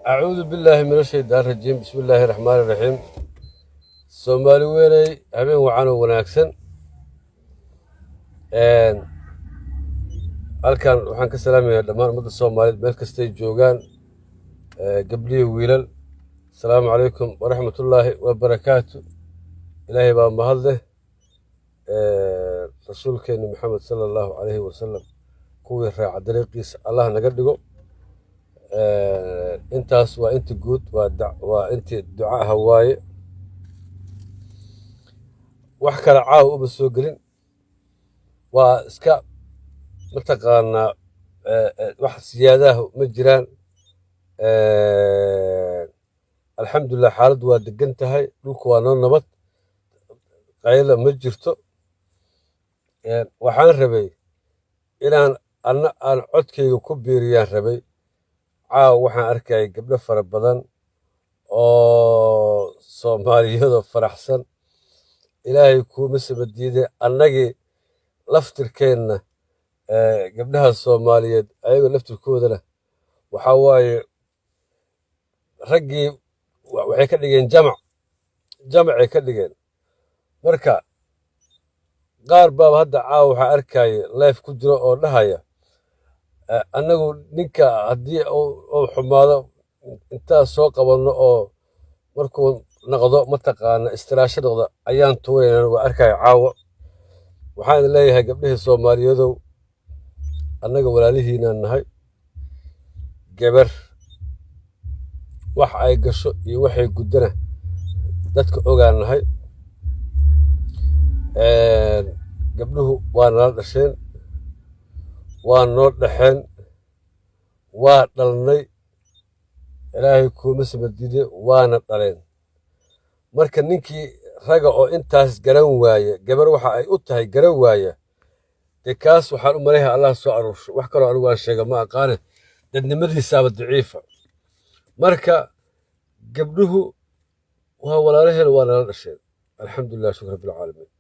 أعوذ بالله من الشيطان الرجيم بسم الله الرحمن الرحيم سومالي ويني هبين وعانو وناكسن halkan waxaan ka salaamayaa dhammaan ummadda Soomaaliyeed meel kasta ay joogaan gabdhiyo wiilal assalaamu calaykum waraxmatullaahi wabarakaatu ilaahay baa mahad leh rasuulkeena maxamed sala allahu calayhi wasalam kuwii raaca dariiqiisa allah naga dhigo intaas waa inta guud waa intii ducaha waaye wax kale caawa uma soo gelin waa iska mataqaanaa wax siyaadaha ma jiraan alxamdulilah xaaladdu waa degan tahay dhulku waa noo nabad qayla ma jirto waxaan rabay inaan aan codkayga ku biiriyaan rabay caawa waxaan arkayay gabdho fara badan oo soomaaliyadoo faraxsan ilaahay kuuma sabadiide annagii laftirkeenna gabdhaha Soomaaliyeed ayagoo laftirkoodana waxaa waaye raggii waxay ka dhigeen jamacay ka dhigeen marka qaar baaba hadda caawa waxaa arkaya life ku jiro oo dhahaya annagu ninka haddii uu xumaado intaa soo qabanno oo markuu noqdo mataqaana istiraasho noqdo ayaan tuwaynan waa arkaya caawa waxaan leeyahay gabdhihii Soomaaliyeedow annaga walaalihiinaan nahay gabar wax ay gasho iyo waxay guddana dadka ogaan nahay gabdhuhu waa nala dhasheen waa noo dhaxeen waa dhalnay ilaahay kuuma samadiide waana dhaleen marka ninkii raga oo intaas garan waaye gabar waxa ay u tahay garan waaya dee kaas waxaan u maleeyahay allah soo aruursho wax kaloo anigu aan sheega ma aqaane dadnimadiisaaba daciifa marka gabdhuhu waa walaalaheen waa nala dhasheen alxamdulilah shukr rabbilcaalamiin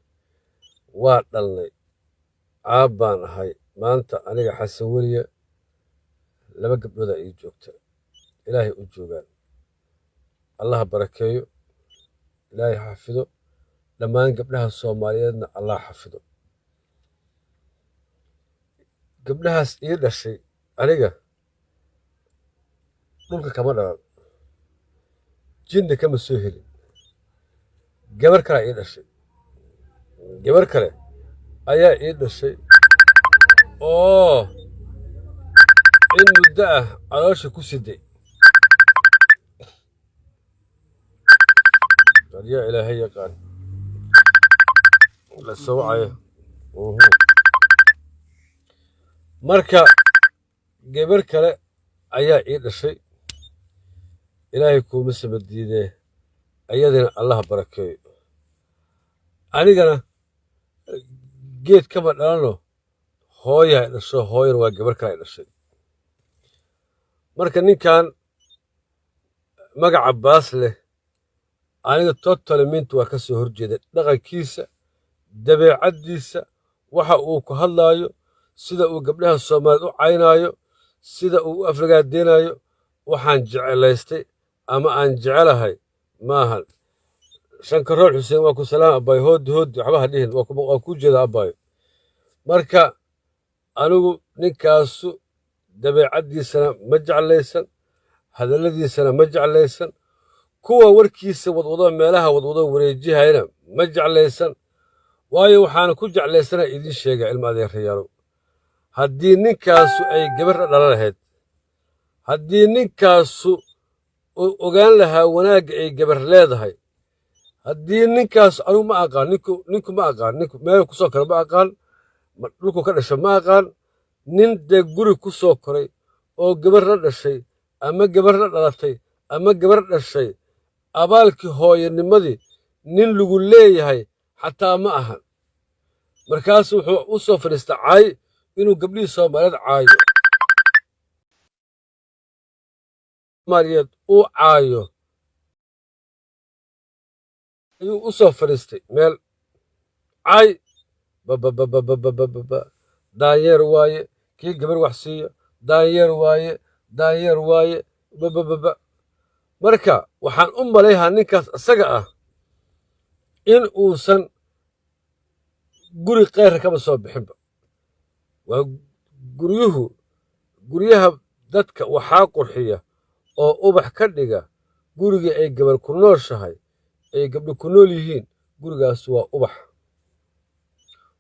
waa dhalnay caab baan ahay maanta aniga xasan weliya laba gabdhooda ii joogta ilaahay u joogaan allah barakeeyo ilaahay xafido dhammaan gabdhaha Soomaaliyeedna allah xafido gabdhahaas ii dhashay aniga dhulka kama dhalan jinni kama soo helin gabar kale ii dhashay gabar kale ayaa ii dhashay oo in muddo ah caloosha ku siday yaa ilaahay yaqaan la sawcayo marka gabar kale ayaa ii dhashay ilaahay kuuma samadiide ayadana allah barakeeyo anigana geed kama dhalano hooyaa dhasho hooyana waa gabar kale ay dhashay marka ninkan magaca baas leh aniga totalmente waa ka soo horjeeda dhaqankiisa dabeecaddiisa waxa uu ku hadlaayo sida uu gabdhaha Soomaaliyeed u caynaayo sida uu u aflagaadeenaayo waxaan jecelaystay ama aan jecelahay maahan shankarool xuseen waa ku salaam abaay hoodi waxba ha dhihin waa ku jeeda abaay marka anigu ninkaasu dabeecaddiisana ma jeclaysan hadalladiisana ma jeclaysan kuwa warkiisa wadwado meelaha wadwado wareejihayna ma jeclaysan waayo waxaan ku jeclaysana idin sheega ilma adeerayaalow haddii ninkaasu ay gabar dhala lahayd haddii ninkaasu ogaan lahaa wanaagga ay gabar leedahay haddii ninkaasu anigu ma aqaan ninku ma aqaan ninku meel ku soo kara ma aqaan dhulku ka dhashay ma aqaan nin dee guri ku soo koray oo gabar la dhashay ama gabar la dhalatay ama gabar dhashay abaalkii hooyanimadii nin lagu leeyahay xataa ma ahan markaasu wuxuu u soo fadhiista caay inuu gabdhihii Soomaaliyeed uu caayo ayuu u soo fadhiistay meel caay daanyeer waaye kii gabar wax siiyo daanyeer waaye marka waxaan u malayhaa ninkaas isaga ah in uusan guri khayra kama soo bixinba. waa guryaha dadka waxaa qurxiya oo ubax ka dhiga gurigii ay gabar ku nooshahay ay gabdho ku nool yihiin. gurigaas waa ubax,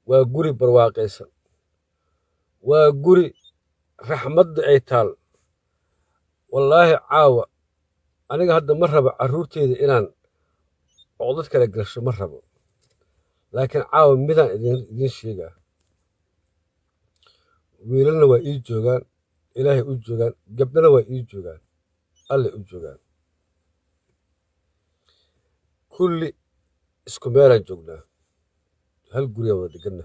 waa guri barwaaqaysan, waa guri raxmadda ay taal. wallaahi caawa aniga hadda ma rabo carruurteyda inaan codad kala gasho, ma rabo. laakiin caawa midaan idiin sheegaa, wiilalna waa ii joogaan, ilaahay u joogaan, gabdhana waa ii joogaan, alle u joogaan. kulli isku meelaan joognaa, hal gurigaan wada deganna.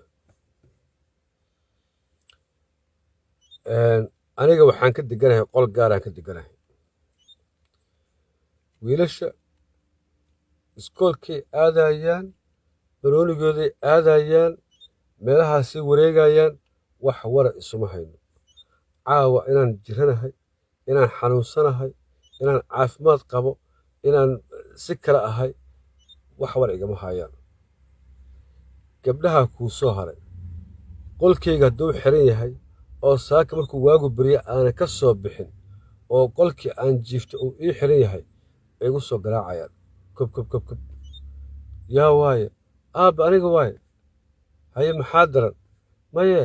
aniga waxaan ka deganahay qol gaaraan ka deganahay. wiilasha iskoolkay aadayaan, banoonigooday aadayaan, meelahaasay wareegayaan, wax wara isuma hayno. caawa inaan jiranahay, inaan xanuunsanahay, inaan caafimaad qabo, inaan si kale ahay, wax wara igama hayaan. gabdhaha kuu soo haray qolkayga hadduu xiran yahay oo saaka markuu waagu barya aanan ka soo bixin oo qolkii aan jiifto uu ii xiran yahay ay igu soo garaacayaan kob kob kob kob. yaa waaye aabba aniga waaye, haye maxaa daran, maye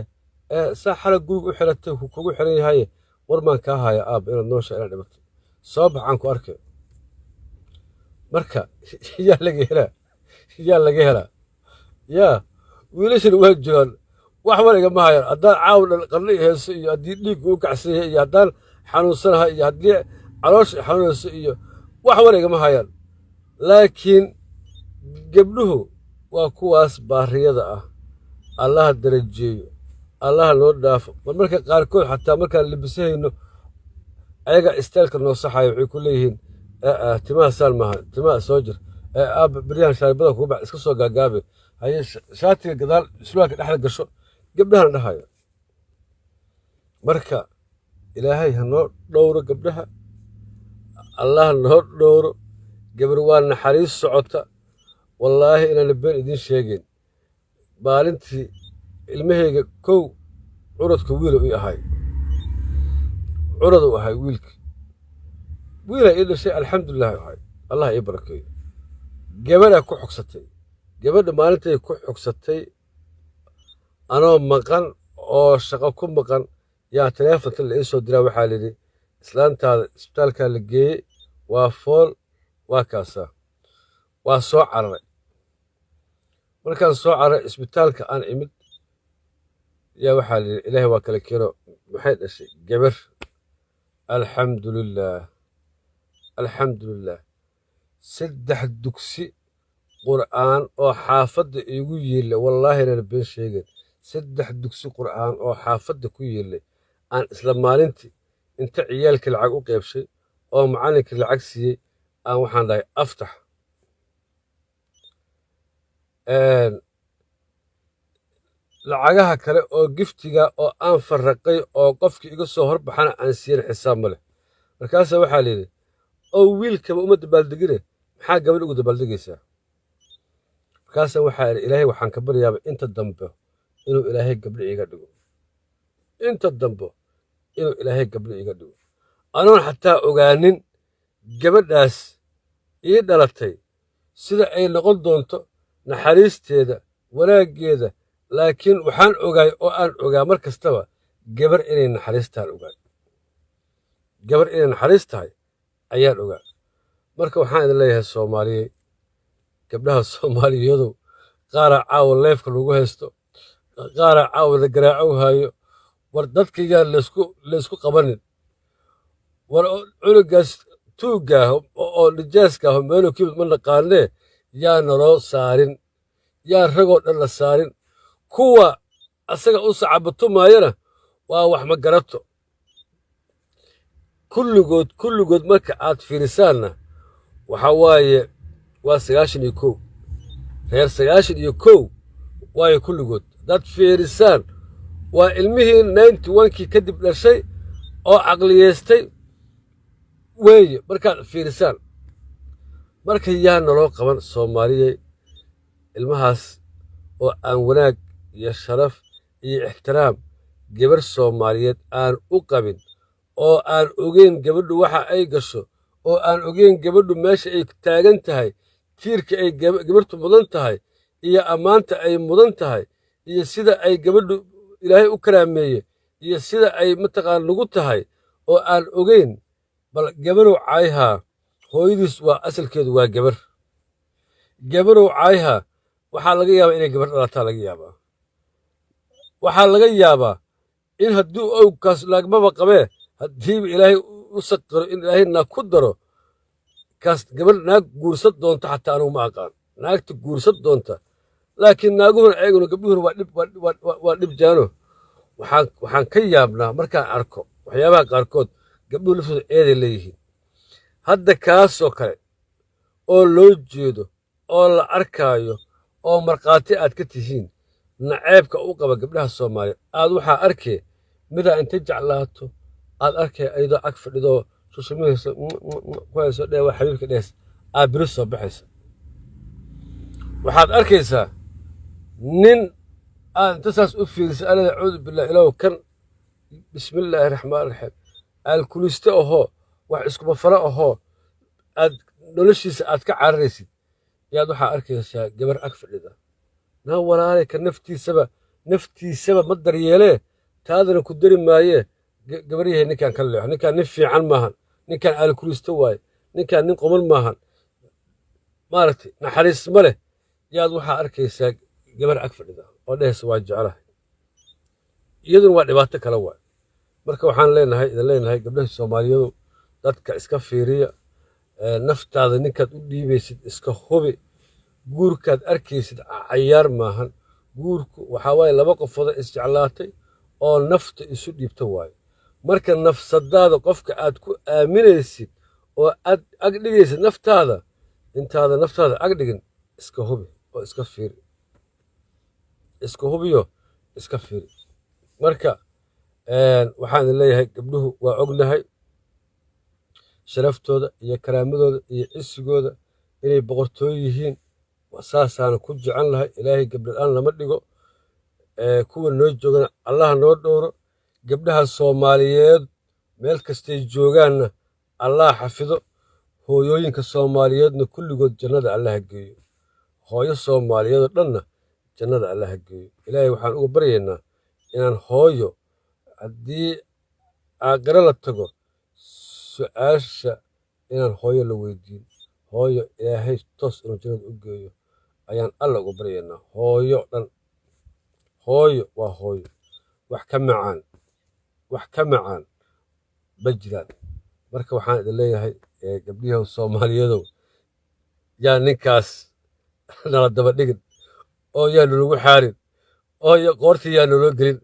saa xalag guriga u xiratay kugu xiran yahaye war maan kaa haya aabba inaad noosha inaad dhimato, soo baxaan ku arkay. marka yaa laga helaa yaa wiilashana waa joogaan, wax war igama hayaan. haddaan caawa qarni heeso iyo haddii dhiigga u kacsan yahay iyo haddaan xanuunsanahay iyo haddii caloosha xanuunayso iyo wax war igama hayaan. laakiin gabdhuhu waa kuwaas baariyada ah, allaha darajeeyo, allaha noo dhaafo. marmarka qaarkood xataa markaan labisahayno ayaga isteelka noo saxaya waxay ku leeyihiin timaha saan maaha, timaha soo jir, aabba beryahan shaaribada kugu bax iska soo gaagaabe, haye shaatiga gadaal surwaalka dhexda gasho, gabdhahana dhahaya. marka ilaahay ha noo dhowro gabdhaha, allah noo dhowro. gabar waa naxariis socota, wallaahi inaana been idiin sheegeen. maalintii ilmahayga kow curadka wiila ii ahay, curadu ahay wiilaa ii dhashay, alxamdulilah ahay, allah ii barakeeyo. gabadhaa ku xogsatay, gabadha maalintay ku xogsatay anoo maqan oo shaqo ku maqan yaa taleefonka la ii soo diraa, waxaa layidhi islaantaada isbitaalkaa la geeyey, waa fool, waa kaasaa. waa soo cararay. markaan soo cararay isbitaalka aan imid yaa waxaa layidhi ilaahay waa kala keeno, maxay dhashay gabar. alxamdulilaah 3 dugsi qur'aan oo xaafadda iigu yeellay, wallaahi inaan been sheegeen. 3 dugsi qur'aan oo xaafadda ku yeellay aan isla maalintii inta ciyaalkii lacag u qaybshay oo macallinkii lacag siiyey aan waxaan dhahay aftax. lacagaha kale oo giftiga oo aan farraqay oo qofkii iga soo horbaxana aan siiyan xisaab ma leh. markaasaa waxaa layidhi oo wiilkaba uma dabaaldegine maxaa gabadh ugu dabaaldegaysaa. markaasaa waxaa idhi ilaahay waxaan ka baryaaba inta dambe inuu ilaahay gabdho iiga dhigo, inta dambe inuu ilaahay gabdho iiga dhigo, anoon xataa ogaanin gabadhaas ii dhalatay sida ay noqon doonto, naxariisteeda, wanaaggeeda. laakiin waxaan ogaay oo aan ogaa mar kastaba gabar inay naxariistaan ogaay, gabar inay naxariis tahay ayaan ogaa. marka waxaan idin leeyahay soomaaliyey, gabdhaha soomaaliyeedow, qaaraa caawa leefka lagu haysto, qaaraa caawada garaacow haayo. war dadka yaan laysku qabanin. war cunugaas tuuggaah oo nijaaskaaho meeluu kimid ma naqaanee yaa naloo saarin, yaa ragoo dhan la saarin. kuwa asaga u sacabatumaayana waa wax ma garato. kulligood marka aad fiirisaanna waxaa waaye waa 91 reer 91 waaye kulligood. haddaad fiirisaan waa ilmihii 91kii kadib dhashay oo caqliyeystay, weeye markaad fiirisaan. marka yaa naloo qaban soomaaliyey ilmahaas oo aan wanaag iyo sharaf iyo ixtiraam gabar soomaaliyeed aan u qabin, oo aan ogeyn gabadhu waxa ay gasho, oo aan ogeyn gabadhu meesha ay taagan tahay, tiirka ay gabartu mudan tahay, iyo ammaanta ay mudan tahay, iyo sida ay gabadhu ilaahay u karaameeye, iyo sida ay mataqaan lagu tahay, oo aan ogeyn. bal gabarow caayhaa hooyadiis waa asalkeedu waa gabar. gabarow caayhaa waxaa laga yaabaa inay gabar dhalataa laga yaabaa. waxaa laga yaabaa in hadduu owkaas laagmaba qabee haddiiba ilaahay u saqiro in ilaahay naag ku daro kaas gabar naag guursan doonta. xataa anugu ma aqaan naagta guursan doonta, laakiin naaguhuna ayaguna gabdhuhuna waa dhib jaano. waxaan ka yaabnaa markaan arko waxyaabaha qaarkood gabdhuhu laftooda eeday leeyihiin. hadda kaasoo kale oo loo jeedo oo la arkaayo oo markhaati aad ka tihiin naceebka u qaba gabdhaha soomaaliyeed, aad waxaa arkee midaa inta jeclaato aad arkay ayadoo ag fadhidoo susumihiisa ku hayso dheh waa xabiibka dhees aad biri soo baxaysa. waxaad arkaysaa nin aad inta saas u fiirisa alada acuudu billah ilaahu kan bismillaahi raxmaan raxiim aalkuliste ahoo wax iskuma falo ahoo aad noloshiisa aad ka cararaysid, yaad waxaa arkaysaa gabar ag fadhida. naa walaalay ka naftiisaba ma daryeelee taadana ku dari maayee gabar yahay ninkaan ka leexo. ninkaan nin fiican maahan, ninkaan aalkuliste waaye, ninkaan nin qoman maahan, maaragtay naxariis ma leh. yaad waxaa arkaysaa gabar ag fadhida oo dhehaysa waa jeclahay. iyaduna waa dhibaato kale waay. marka waxaan idin leenahay gabdhaha soomaaliyadu dadka iska fiiriya, naftaada ninkaad u dhiibaysid iska hubi. guurkaad arkaysid cayaar maahan. guurku waxaa waaye laba qofooda isjeclaatay oo nafta isu dhiibta waayo. marka nafsadaada qofka aad ku aaminaysid oo aad ag dhigaysid naftaada, intaada naftaada ag dhigin iska hubi oo iska fiiri. iska hubiyo iska fiiri. marka waxaan idin leeyahay gabdhuhu waa ognahay sharaftooda iyo karaamadooda iyo cisigooda inay boqortooyo yihiin. saasaana ku jecel lahay. ilaahay gabdha-aan lama dhigo. kuwa noo joogana allaha noo dhowro. gabdhaha soomaaliyeed meel kastay joogaanna allah xafido. hooyooyinka soomaaliyeedna kulligood jannada allaha geeyo. hooyo soomaaliyeedoo dhanna jannada allaha geeyo. ilaahay waxaan uga baryaynaa inaan hooyo haddii aakhiro la tago su-aasha inaan hooyo la weydiin, hooyo ilaahay toos inuu jannada u geeyo ayaan alla uga baryaynaa. hooyo dhan hooyo waa hooyo. wax ka macaan ma jiraan. marka waxaan idin leeyahay gabdhiyaha soomaaliyeedow yaa ninkaas nala daba dhigin oo yaa nalagu xaarin oo qoorta yaa naloo gelin.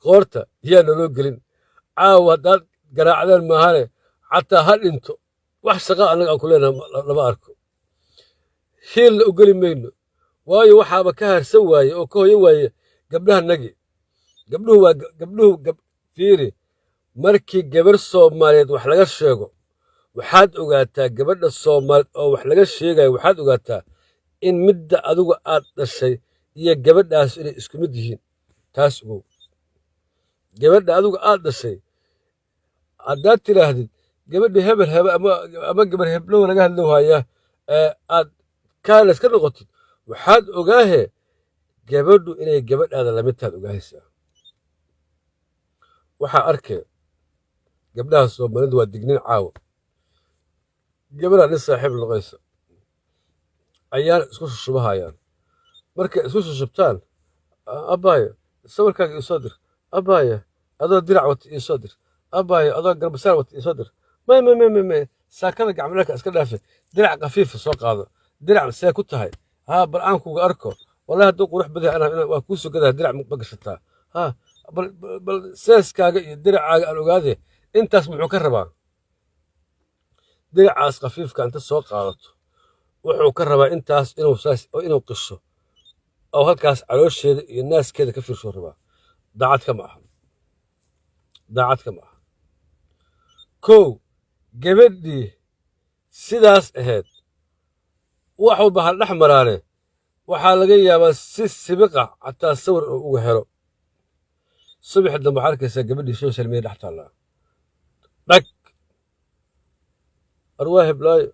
qoorta yaa naloo gelin. caawa haddaad garaacdeen maahane xataa ha dhinto wax shaqa annaga aan ku leenahay lama arko. hiilna u geli mayno, waayo waxaaba ka harsan waaye oo ka hoyo waaye gabdhaha nagi. gabdhuhu fiiri, markii gabar soomaaliyeed wax laga sheego waxaad ogaataa gabadha soomaaliyeed oo wax laga sheegayo waxaad ogaataa in midda adigu aad dhashay iyo gabadhaas inay isku mid yihiin. taas ogow. gabadha adigu aad dhashay haddaad tidhaahdid gabadha hebel ama gabar heblow laga hadlow hayaa aad kaales ka noqotid, waxaad ogaahe gabadhu inay gabadhaada lamidtaad ogaahaysaa. waxaa arkee gabdhaha soomaalidu waa dignin caawa. gabadhaa nin saaxiib noqaysa ayaana isku shushubahayaan. markay isku shushubtaan, abbaayo sawirkaaga iisoo dir, abbaayo adoo dirac wata iisoo dir, abbaayo adoo garbasaar wata iisoo dir. may saakada gacmadhalka iska dhaafe, dirac khafiifa soo qaado. dirac see ku tahay? haa bal aan kuga arko. wallahi hadduu qurux badan waa kuu soo gadaa dirac ma gashataa. haa bal seeskaaga iyo diracaaga aan ogaade intaas muxuu ka rabaa? diracaas khafiifka inta soo qaadato wuxuu ka rabaa intaas inuu qisho oo halkaas caloosheeda iyo naaskeeda ka fiirsoo rabaa. daacad ka ma aha. kow gabadhii sidaas ahayd wax walba ha dhex maraane waxaa laga yaabaa si sibiqa xataa sawir oo uga helo subaxi dambe waxaa arkaysaa gabadhii social media dhex taallaa dhag arwaahi blaayo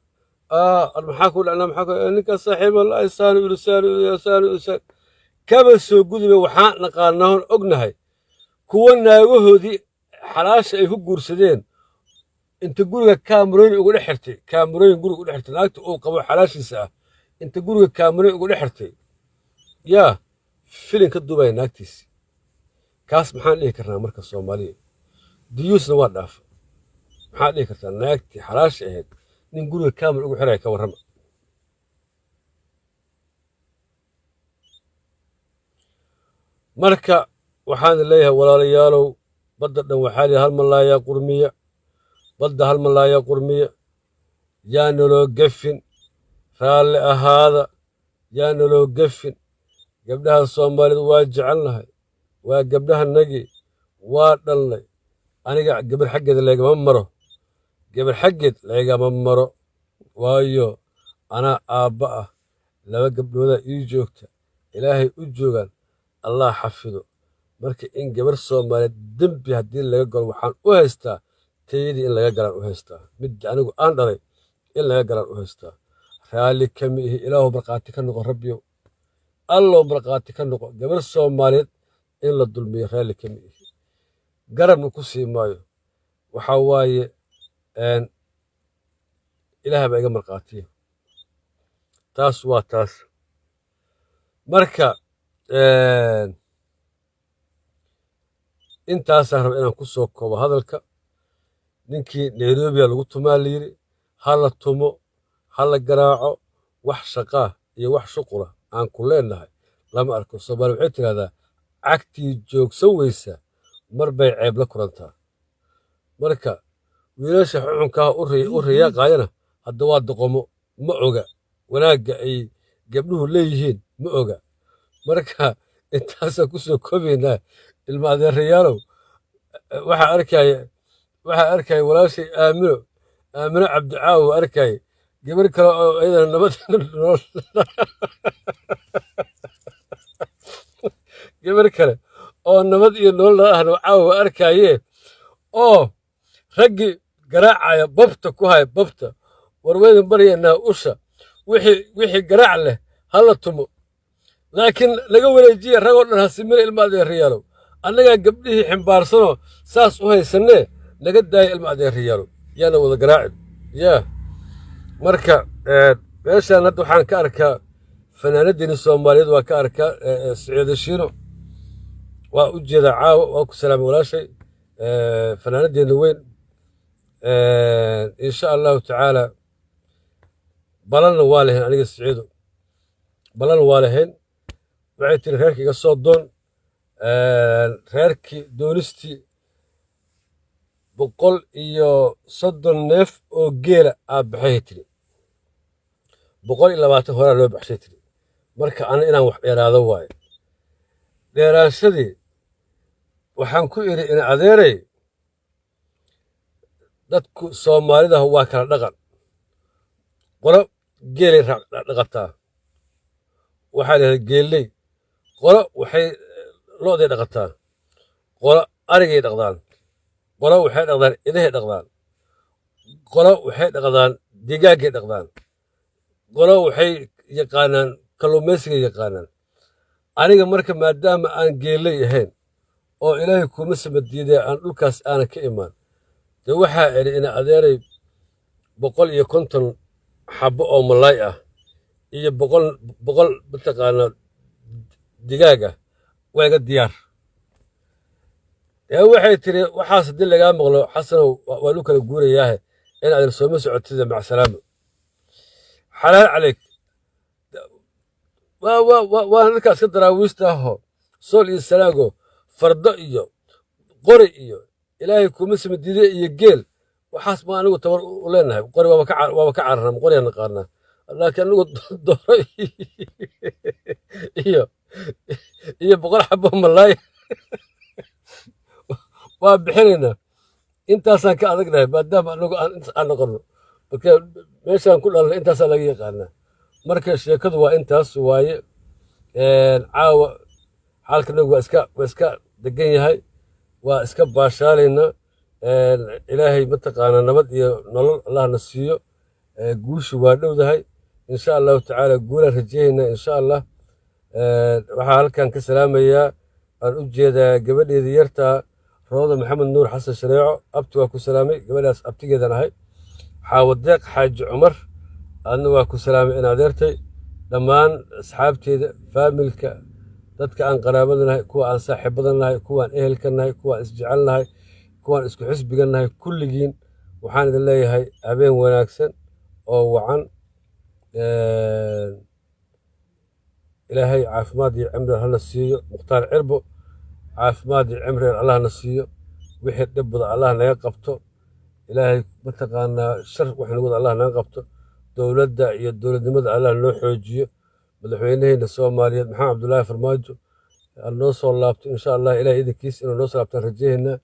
maxaa ku dhacnaa maxaa ku ninkaas saaxiiba la saanu kaba soo gudube waxaan naqaanaa ognahay kuwa naagahoodii xalaasha ay ku guursadeen inta guriga kaamarooyin ugu dhex xirtay kaamarooyin guriga ugu dhex xirtay naagta uu qabo xalaashiisa ah inta guriga kaamarooyin ugu dhex xirtay yaa filin ka duubaya naagtiisi kaas maxaan dhihi karnaa marka soomaaliya diyuusna waa dhaafa maxaa dhihi kartaa naagtii xalaasha ahayd nin guriga kaamar ugu xiraya ka warrama marka waxaan leeyahay walaalayaalow badda dhan waxaa lihi hal malaayaa qurmiya badda hal malaayaa qurmiya yaa naloo gefin raalli ahaada yaa naloo gefin gabdhaha soomaalidu waa jecelnahay waa gabdhahanagii waa dhalnay aniga gabar xaggeeda laygama maro gabar xaggeed laygama maro waayo anaa aabba ah laba gabdhoodaa ii joogta ilaahay u joogaan allah xafido marka in gabar soomaaliyeed dembi haddii laga galo waxaan u haystaa tayadii in laga galaan u haystaa midda anigu aan dhalay in laga galaan u haystaa raalli kama ihi ilaahu markhaati ka noqo rabbiyow allow markhaati ka noqo gabar soomaaliyeed in la dulmiyo raalli kama ihi garabna ku sii maayo waxaa waaye ilaah baa iga markhaatiya taas waa taas marka intaasaan raba inaan ku soo koobo hadalka ninkii nairobiya lagu tumaa layidhi ha la tumo ha la garaaco wax shaqaa iyo wax shuqula aan ku leenahay lama arko soomaali waxay tidhahdaa cagtii joogsan weysa mar bay ceeb la kulantaa marka wiilasha xuxunkaah u riyaaqaayana hadda waa doqomo ma oga wanaagga ay gabdhuhu leeyihiin ma oga marka intaasaan ku soo koobaynaa ilma adeerayaalow waxaa arkaya walaashay aamino cabdicaawo arkaya gabar kale oo iyadana nabad gabar kale oo nabad iyo nolol ahna caawa arkayee oo raggii garaacaya babta ku haya babta warweydan baryaynaa usha wixii garaac leh ha la tumo laakiin laga wareejiya ragoo dhan hasimina ilma adeerayaalow annagaa gabdhihii ximbaarsanoo saas u haysannee naga daaya ilma adeerayaalow yaana wada garaacin yaa marka meeshaan hadda waxaan ka arkaa fanaanadiini soomaaliyeed waa ka arkaa siciida shiino waa u jeedaa caawa waa ku salaamay walaashay fanaanadeenna weyn insha allahu tacaala balanna waa lahayn aniga siciido balanna waa lahayn waxay tiri reerkii iga soo doon reerkii doonistii 130 neef oo geela aa baxay tiri 120 horaa loo baxshay tiri marka ana inaan wax dheeraado waaye dheeraashadii waxaan ku idhi in adeeray dadku soomaalida waa kala dhaqan qolo geelay dhaqataa waxaa la yidhahdaa geelley qolo waxay lo'day dhaqataa qolo arigay dhaqdaan qolo waxay dhaqdaan idahay dhaqdaan qolo waxay dhaqdaan digaaggay dhaqdaan qolo waxay yaqaanaan kalluumaysigay yaqaanaan aniga marka maadaama aan geelley ahayn oo ilaahay kuma samadiiday aan dhulkaas aanan ka imaan dee waxaa idhi ina adeeray 150 xabbo oo malaay ah iyo 100 mataqaanaa digaag ah waa iga diyaar dee waxay tiri waxaas haddii lagaa maqlo xasanow waa lu kala guurayaahe in adeer sooma socotida macsalaamo xalaal calayk waana dadkaas ka daraawiista ahoo sool iyo salaago fardo iyo qori iyo ilaahay kuma samadiiday iyo geel waxaas ma anigu tabar u leenahay qori waaba ka cararnaa qoriyaa naqaanaa laakiin anigu dooro iyo 100 xabbo malaay waa bixinaynaa intaasaan ka adagnahay maadaama anagu aan noqono marka meeshaan ku dhalnay intaasaa laga yaqaanaa marka sheekadu waa intaas waaye caawa xaalkanagu waa iska degan yahay waa iska baashaalaynaa ilaahay mataqaanaa nabad iyo nolol allahna siiyo guushu waa dhowdahay insha allahu tacaala guulaan rajeeyaynaa insha allah waxaa halkan ka salaamayaa aan u jeedaa gabadheedii yartaa rooda maxamed nuur xasan shareeco abti waa ku salaamay gabadhaas abtigeedan ahay xaawadeeq xaaji cumar adna waa ku salaamay in adeertay dhammaan asxaabteeda faamilka dadka aan qaraabada nahay kuwa aan saaxiibada nahay kuwaan ehelka nahay kuwaan isjecel nahay kuwaan isku xisbiga nahay kulligiin waxaan idin leeyahay habeen wanaagsan oo wacan ilaahay caafimaad iyo cimri hana siiyo mukhtaar cirbo caafimaad iyo cimri allahna siiyo wixii dhib wada allah naga qabto ilaahay mataqaanaa shar wax nagu wada allah naga qabto dowladda iyo dowladnimada allah noo xoojiyo madaxweynaheenna soomaaliyeed maxamed cabdullaahi farmaajo noo soo laabto insha allah ilahay idinkiis inuu noo soo laabtaan rajeehaynaa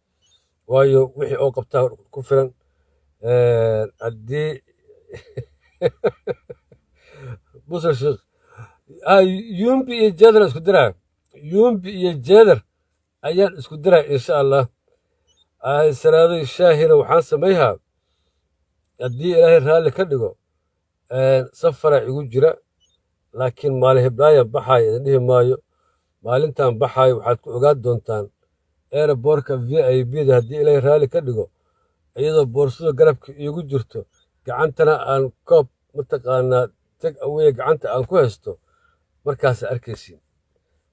waayo wixii oo qabtaa ku filan haddii busar sheekh yumbi iyo jeedar isku diraa yumbi iyo jeedar ayaan isku diraa insha allah salaaday shaahina waxaan samayhaa haddii ilaahay raalli ka dhigo safara igu jira laakiin maalin hiblaayan baxaayo idin dhihi maayo maalintan baxaayo waxaad ku ogaan doontaan eeraboorka v i b da haddii ilaahay raalli ka dhigo iyadoo boorsada garabka iigu jirto gacantana aan koob mataqaanaa teg aweye gacanta aan ku haysto markaas arkaysiin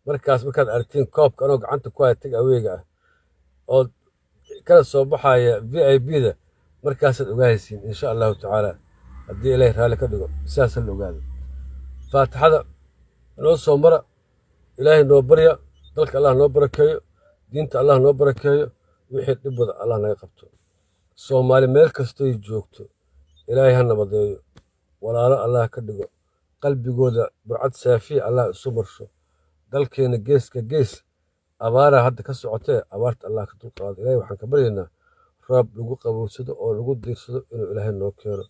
markaad aragtiin koobka anoo gacanta ku haya teg aweyga ah oo kana soo baxaya v i b da markaasaad ogaahaysiin insha allahu tacaala haddii ilaahay raalli ka dhigo sidaasa la ogaado faatixada noo soo mara ilaahay noo barya dalka allah noo barakeeyo diinta allah noo barakeeyo wixii dhib wada allah naga qabto soomaali meel kastoy joogto ilaahay ha nabadeeyo walaalo allah ka dhigo qalbigooda burcad saafiya allah isu marsho dalkeena geeska gees abaaraa hadda ka socotee abaarta allah ka dulqaado ilaahay waxaan ka baryaynaa roob lagu qabowsado oo lagu diirsado inuu ilaahay noo keeno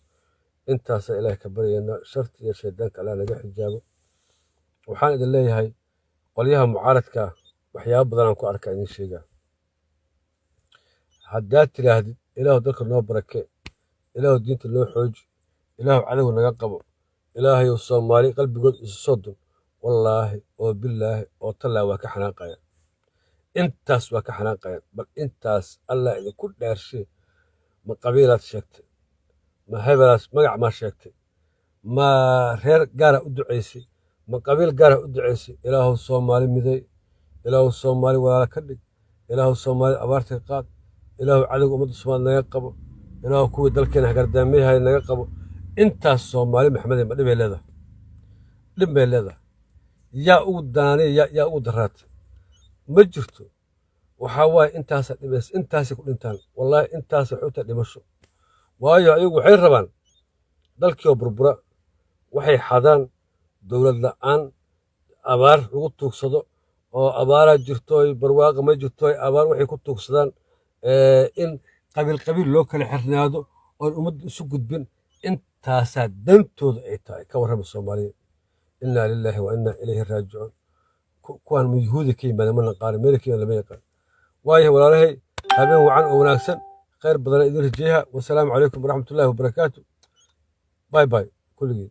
intaasaa ilaahay ka baryaynaa sharti iyo shaydaanka allah naga xijaabo waxaan idin leeyahay qolyaha mucaaradka waxyaabo badanaan ku arkaa idin sheegaa haddaad tidhaahdid ilaahu dalka noo barakee ilaahu diinta noo xooji ilaahu cadow naga qabo ilaahayow soomaali qalbigood isu soo dun wallaahi oo bilaahi oo tallaa waa ka xanaaqayaan intaas waa ka xanaaqayaan bal intaas allah idinku dhaarshe ma qabiilaad sheegtay ma hebelaas magac maa sheegtay ma reer gaara u ducaysay ma qabiil gaara u ducaysay ilaahu soomaali miday ilaahu soomaali walaala ka dhig ilaahu soomaali abaarta qaad ilaahu cadowga ummadda soomaali naga qabo ilaahu kuwii dalkeena hagardaameyhay naga qabo intaas soomaali maxmede ma dhibay leedahay dhib bay leedahay yaa ugu danaanay yaa ugu daraatay ma jirto waxaa waaye intaasa dhibays intaasay ku dhintaan wallaahi intaasay xuta dhimasho waayo ayagu waxay rabaan dalkii oo burbura waxay xadaan dowlad la'aan abaar lagu tuugsado oo abaaraa jirtooy barwaaqa ma jirtooy abaar waxay ku tuugsadaan in qabiil qabiil loo kala xirnaado oon ummadda isu gudbin intaasaa dantooda ay tahay ka warrama soomaaliya innaa lilaahi wa innaa ilayhi raajicuun kuwaan ma yuhuudi ka yimaada ma naqaano meel ka yimaada lama yaqaan waayahay walaalahay habeen wacan oo wanaagsan khayr badana idin rajeeyaha wasalaamu calaykum waraxmatullaahi wabarakaatu باي باي كل جيد